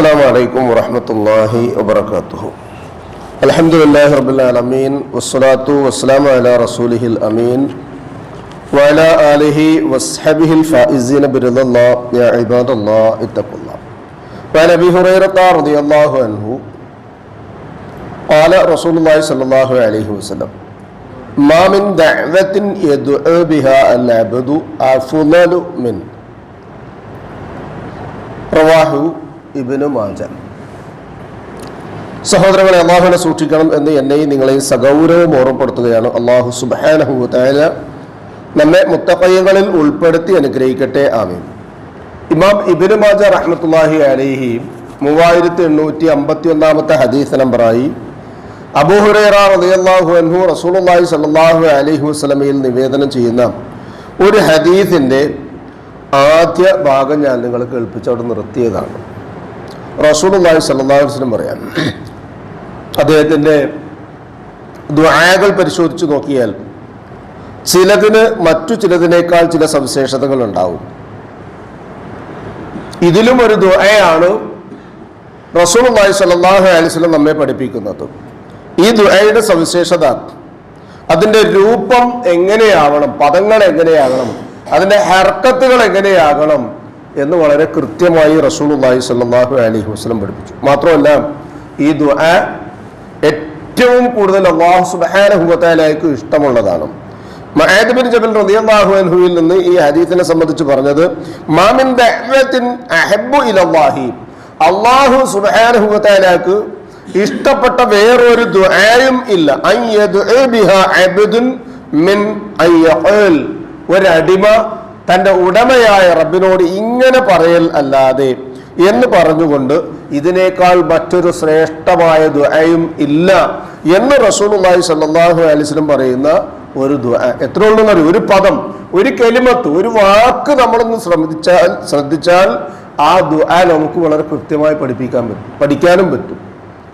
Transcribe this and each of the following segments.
السلام عليكم ورحمة الله وبركاته. الحمد لله رب العالمين والصلاة والسلام على رسوله الأمين وعلى آله وصحبه الفائزين برضا الله يا عباد الله اتقوا الله. وعن أبي هريرة رضي الله عنه قال رسول الله صلى الله عليه وسلم ما من دعوة يدعو بها العبد أفضل من റവാഹു ഇബ്നു മാജ. സഹോദരങ്ങളെ, അള്ളാഹുവിനെ സൂക്ഷിക്കണം എന്ന് എന്നെയും നിങ്ങളെയും സഗൗരവം ഓർമ്മപ്പെടുത്തുകയാണ്. അള്ളാഹു സുബ്ഹാനഹു വ തആല നമ്മെ മുത്തഖീങ്ങളിൽ ഉൾപ്പെടുത്തി അനുഗ്രഹിക്കട്ടെ, ആമീൻ. ഇമാം ഇബ്നു മാജ റഹ്മത്തുള്ളാഹി അലൈഹി 3851 ഹദീസ് നമ്പറായി അബൂ ഹുറൈറ റളിയല്ലാഹു അൻഹു റസൂലുള്ളാഹി സ്വല്ലല്ലാഹു അലൈഹി വസല്ലമയിൽ നിവേദനം ചെയ്യുന്ന ഒരു ഹദീസിന്റെ ആദ്യ ഭാഗം ഞാൻ നിങ്ങൾ കേൾപ്പിച്ച് അവിടെ നിർത്തിയതാണ്. റസൂലുള്ളാഹി സ്വല്ലല്ലാഹു അലൈഹി വസല്ലം പറയാൻ അദ്ദേഹത്തിൻ്റെ ദുആകൾ പരിശോധിച്ച് നോക്കിയാൽ ചിലതിന് മറ്റു ചിലതിനേക്കാൾ ചില സവിശേഷതകൾ ഉണ്ടാവും. ഇതിലും ഒരു ദുആയാണ് റസൂലുള്ളാഹി സ്വല്ലല്ലാഹു അലൈഹി വസല്ലം നമ്മെ പഠിപ്പിക്കുന്നത്. ഈ ദുആയുടെ സവിശേഷത അതിൻ്റെ രൂപം എങ്ങനെയാവണം, പദങ്ങൾ എങ്ങനെയാകണം, അതിൻ്റെ ഹർക്കത്തുകൾ എങ്ങനെയാകണം എന്ന് വളരെ കൃത്യമായി റസൂലുള്ളാഹി സ്വല്ലല്ലാഹു അലൈഹി വസല്ലം പഠിപ്പിച്ചു. മാത്രമല്ല, ഈ ദുആ ഏറ്റവും കൂടുതൽ അല്ലാഹു സുബ്ഹാനഹു വ തആലയ്ക്ക് ഇഷ്ടമുള്ളതാണ്. മുആദ് ബിൻ ജബൽ റളിയല്ലാഹു അൻഹുവിൽ നിന്ന് ഈ ഹദീസിനെ സംബന്ധിച്ച് പറഞ്ഞത്, മാ മിൻ ദഅവത്തിൻ അഹബ്ബു ഇലല്ലാഹി, അല്ലാഹു സുബ്ഹാനഹു വ തആലയ്ക്ക് ഇഷ്ടപ്പെട്ട വേറൊരു ദുആയും ഇല്ല, അൻ യദ്ഉ ബിഹാ അബ്ദുൻ മിൻ അൻ യഖൂൽ, ഒരടിമ തൻ്റെ ഉടമയായ റബ്ബിനോട് ഇങ്ങനെ പറയൽ അല്ലാതെ എന്ന് പറഞ്ഞുകൊണ്ട് ഇതിനേക്കാൾ മറ്റൊരു ശ്രേഷ്ഠമായ ദുആയും ഇല്ല എന്ന് റസൂലുള്ളാഹി സ്വല്ലല്ലാഹു അലൈഹി വസല്ലം പറയുന്ന ഒരു ദുആ. എത്ര ഉള്ളൂ, ഒരു പദം, ഒരു കലിമത്ത്, ഒരു വാക്ക് നമ്മളൊന്ന് ശ്രദ്ധിച്ചാൽ ആ ദുആ നമുക്ക് വളരെ കൃത്യമായി പഠിക്കാനും പറ്റും.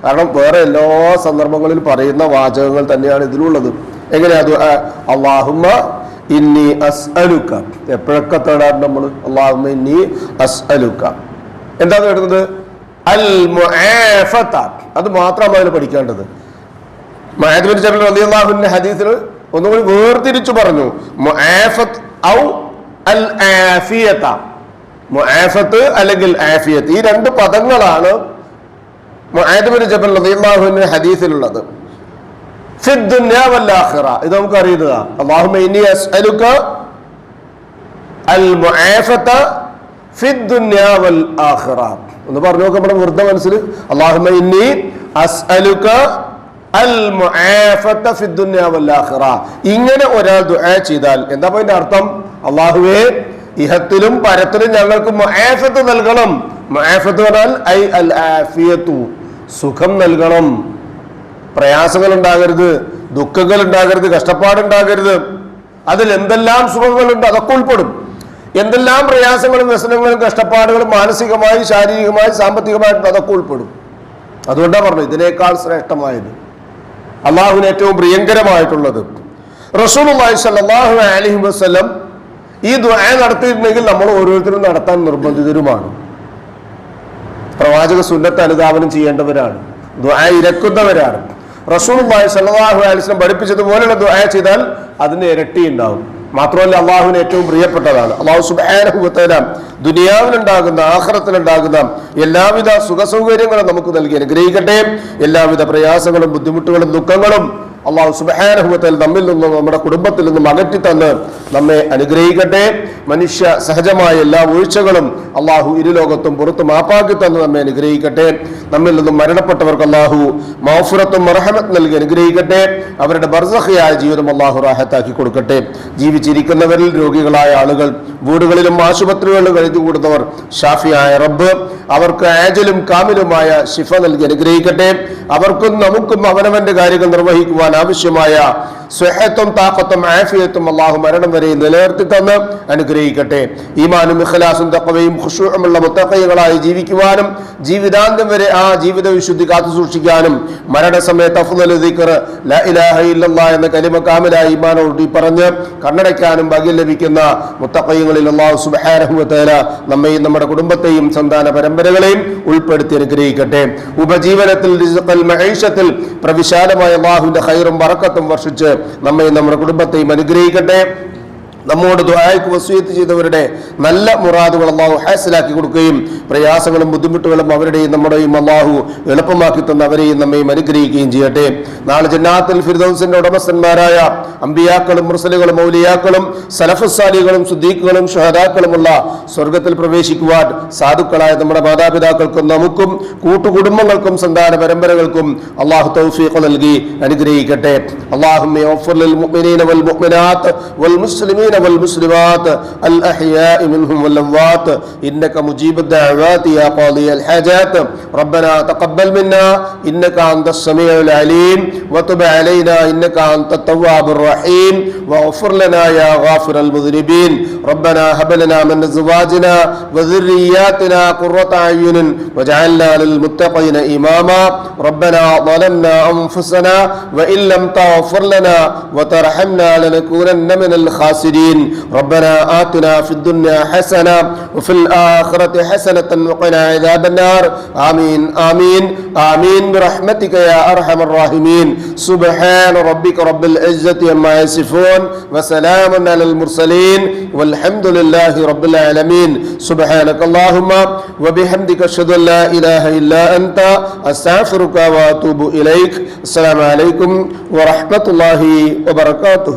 കാരണം വേറെ എല്ലാ സന്ദർഭങ്ങളിലും പറയുന്ന വാചകങ്ങൾ തന്നെയാണ് ഇതിലുള്ളത്. എങ്ങനെയാ ദുആ? അല്ലാഹുമ്മ ഇന്നി അസ്അലുക, എപ്പോഴൊക്കെ തേടാറുണ്ട് നമ്മൾ അല്ലാഹുമ്മ ഇന്നി അസ്അലുക. എന്താ തേടുന്നത്? അൽ മുആഫത, അത് മാത്രമാണ് അതിൽ പഠിക്കേണ്ടത്. മുആദ് ബിൻ ജബൽ റളിയല്ലാഹു അൻഹു ഹദീസിൽ ഒന്നുകൂടി വേർതിരിച്ചു പറഞ്ഞു, മുആഫത്ത് ഔ അൽ ആഫിയത, മുആഫത്ത് അല്ലെങ്കിൽ ആഫിയത്ത്, ഈ രണ്ട് പദങ്ങളാണ് മുആദ് ബിൻ ജബൽ റളിയല്ലാഹു അൻഹു ഹദീസിലുള്ളത്. ഫിദ്ദുനിയ വൽ ആഖിറ, ഇത് നമുക്ക് അറിയുന്നതാ. അല്ലാഹുമ്മ ഇന്നി അസ്അലുക അൽ മുആഫത ഫിദ്ദുനിയ വൽ ആഖിറ എന്ന് പറഞ്ഞു നോക്കാം നമ്മുടെ വെറുതെ മനസ്സിൽ. അല്ലാഹുമ്മ ഇന്നി അസ്അലുക അൽ മുആഫത ഫിദ്ദുനിയ വൽ ആഖിറ, ഇങ്ങനെ ഒരാൾ ദുആ ചെയ്താൽ എന്താ അതിന്റെ അർത്ഥം? അല്ലാഹുവേ, ഇഹത്തിലും പരത്തിലും ഞങ്ങൾക്ക് മുആഫത്ത് നൽകണം. മുആഫത്ത് പറഞ്ഞാൽ ഐ അൽ ആഫിയത്തു, സുഖം നൽകണം. പ്രയാസങ്ങൾ ഉണ്ടാകരുത്, ദുഃഖങ്ങൾ ഉണ്ടാകരുത്, കഷ്ടപ്പാടുണ്ടാകരുത്. അതിൽ എന്തെല്ലാം സുഖങ്ങളുണ്ട് അതൊക്കെ ഉൾപ്പെടും. എന്തെല്ലാം പ്രയാസങ്ങളും വ്യസനങ്ങളും കഷ്ടപ്പാടുകളും മാനസികമായി, ശാരീരികമായി, സാമ്പത്തികമായിട്ട് അതൊക്കെ ഉൾപ്പെടും. അതുകൊണ്ടാണ് പറഞ്ഞു ഇതിനേക്കാൾ ശ്രേഷ്ഠമായത്, അള്ളാഹുവിന് ഏറ്റവും പ്രിയങ്കരമായിട്ടുള്ളത്. റസൂലുള്ളാഹി സ്വല്ലല്ലാഹു അലൈഹി വസല്ലം ഈ ദുആ നടത്തിയിട്ടുണ്ടെങ്കിൽ നമ്മൾ ഓരോരുത്തരും നടത്താൻ നിർബന്ധിതരുമാണ്. പ്രവാചക സുന്നത്ത് അനുധാവനം ചെയ്യേണ്ടവരാണ്, ദുആ ഇരക്കുന്നവരാണ്. റസൂലുള്ളാഹി സ്വല്ലല്ലാഹു അലൈഹി വസല്ലം പഠിപ്പിച്ചതുപോലെയുള്ള ദുആ ചെയ്താൽ അതിന് ഇരട്ടി ഉണ്ടാവും. മാത്രമല്ല, അള്ളാഹുവിന് ഏറ്റവും പ്രിയപ്പെട്ടതാണ്. അള്ളാഹു സുബ്ഹാനഹു വ തആല ദുനിയാവിലുണ്ടാകുന്ന ആഖിറത്തിലുണ്ടാകുന്ന എല്ലാവിധ സുഖസൗകര്യങ്ങളും നമുക്ക് നൽകി അനുഗ്രഹിക്കട്ടെ. എല്ലാവിധ പ്രയാസങ്ങളും ബുദ്ധിമുട്ടുകളും ദുഃഖങ്ങളും അള്ളാഹു സുബ്ഹാനഹു വ തആല നമ്മിൽ നിന്നും നമ്മുടെ കുടുംബത്തിൽ നിന്നും അകറ്റി തന്ന് നമ്മെ അനുഗ്രഹിക്കട്ടെ. മനുഷ്യ സഹജമായ എല്ലാ വീഴ്ചകളും അള്ളാഹു ഇരുലോകത്തും പുറത്ത് മാപ്പാക്കി തന്ന് നമ്മെ അനുഗ്രഹിക്കട്ടെ. നമ്മിൽ നിന്നും മരണപ്പെട്ടവർക്ക് അള്ളാഹു മഗ്ഫിറത്തും മർഹമത്ത് നൽകി അനുഗ്രഹിക്കട്ടെ. അവരുടെ ബർസഖിയായ ജീവിതം അള്ളാഹു റാഹത്താക്കി കൊടുക്കട്ടെ. ജീവിച്ചിരിക്കുന്നവരിൽ രോഗികളായ ആളുകൾ, വീടുകളിലും ആശുപത്രികളിലും കഴിഞ്ഞുകൂടുന്നവർ, ഷാഫിയായ റബ്ബ് അവർക്ക് ആജലും കാമിലുമായ ശിഫ നൽകി അനുഗ്രഹിക്കട്ടെ. അവർക്കും നമുക്കും അവനവന്റെ കാര്യങ്ങൾ നിർവഹിക്കുവാൻ ആവശ്യമായ സ്വഹത്തും താഖത്തും ആഫിയത്തും അല്ലാഹു മരണം വരെ നിലനിർത്തി തന്ന് അനുഗ്രഹിക്കട്ടെ. ഈമാനും ഇഖ്ലാസും തഖ്വയും ഖുശൂഉമുള്ള മുത്തഖീകളായി ജീവിക്കുവാനും ജീവിതാന്ത്യം വരെ ആ ജീവിത വിശുദ്ധി കാത്തു സൂക്ഷിക്കാനും മരണസമയത്ത് അഫ്ളലു ദിക്ർ ലാ ഇലാഹ ഇല്ലല്ലാഹ് എന്ന കലിമ കാമിലായി ഈമാനോടി പറഞ്ഞ് കണ്ണടയ്ക്കാനും ഭാഗ്യം ലഭിക്കുന്ന മുത്തഖീങ്ങളിൽ അല്ലാഹു സുബ്ഹാനഹു വ തആല നമ്മയും നമ്മുടെ കുടുംബത്തെയും സന്താന പരമ്പരകളെയും ഉൾപ്പെടുത്തി അനുഗ്രഹിക്കട്ടെ. ഉപജീവനത്തിൽ റിസ്ഖൽ മഈശത്തിൽ പ്രവിശാലമായ അല്ലാഹുവിന്റെ ഖൈറും ബറക്കത്തും വർഷിച്ച് നമ്മയും നമ്മുടെ കുടുംബത്തെയും അനുഗ്രഹിക്കട്ടെ. നമ്മോട് ദുആയ്ക്ക് വസിയത്ത് ചെയ്തവരുടെ നല്ല മുറാദുകൾ അല്ലാഹു ഹാസിലാക്കി കൊടുക്കുകയും പ്രയാസങ്ങളും ബുദ്ധിമുട്ടുകളും അവരുടെയും നമ്മുടെയും അല്ലാഹു എളുപ്പമാക്കി തന്ന അവരെയും നമ്മയും അനുഗ്രഹിക്കുകയും ചെയ്യട്ടെ. നാളെ ജന്നാത്തുൽ ഫിർദൗസിന്റെ ഉടമസ്ഥന്മാരായ അമ്പിയാക്കളും മുർസലുകളും ഔലിയാക്കളും സലഫുസ് സാലിഹുകളും സിദ്ദീഖുകളും ശുഹദാക്കളുമുള്ള സ്വർഗ്ഗത്തിൽ പ്രവേശിക്കുവാൻ സാധുക്കളായ നമ്മുടെ മാതാപിതാക്കൾക്കും നമുക്കും കൂട്ടുകുടുംബങ്ങൾക്കും സന്താന പരമ്പരകൾക്കും അല്ലാഹു തൗഫീഖ് നൽകി അനുഗ്രഹിക്കട്ടെ. അല്ലാഹുമ്മ യഗ്ഫിർ ലിൽ മുഅ്മിനീന വൽ മുഅ്മിനാത്ത് വൽ മുസ്ലിമീന والمسلمات الأحياء منهم والأموات إنك مجيب الدعوات يا قاضي الحاجات ربنا تقبل منا إنك أنت السميع العليم وتب علينا إنك أنت التواب الرحيم واغفر لنا يا غافر المذنبين ربنا هب لنا من أزواجنا وذرياتنا قرة أعين واجعلنا للمتقين إماما ربنا ظلمنا أنفسنا وإن لم تغفر لنا وترحمنا لنكونن من الخاسرين ربنا آتنا في الدنيا حسنة وفي الآخرة حسنة وقنا عذاب النار آمين آمين آمين برحمتك يا أرحم الراحمين سبحان ربك رب العزة عما يصفون وسلام على المرسلين والحمد لله رب العالمين سبحانك اللهم وبحمدك أشهد أن لا إله إلا أنت أستغفرك وأتوب إليك السلام عليكم ورحمة الله وبركاته.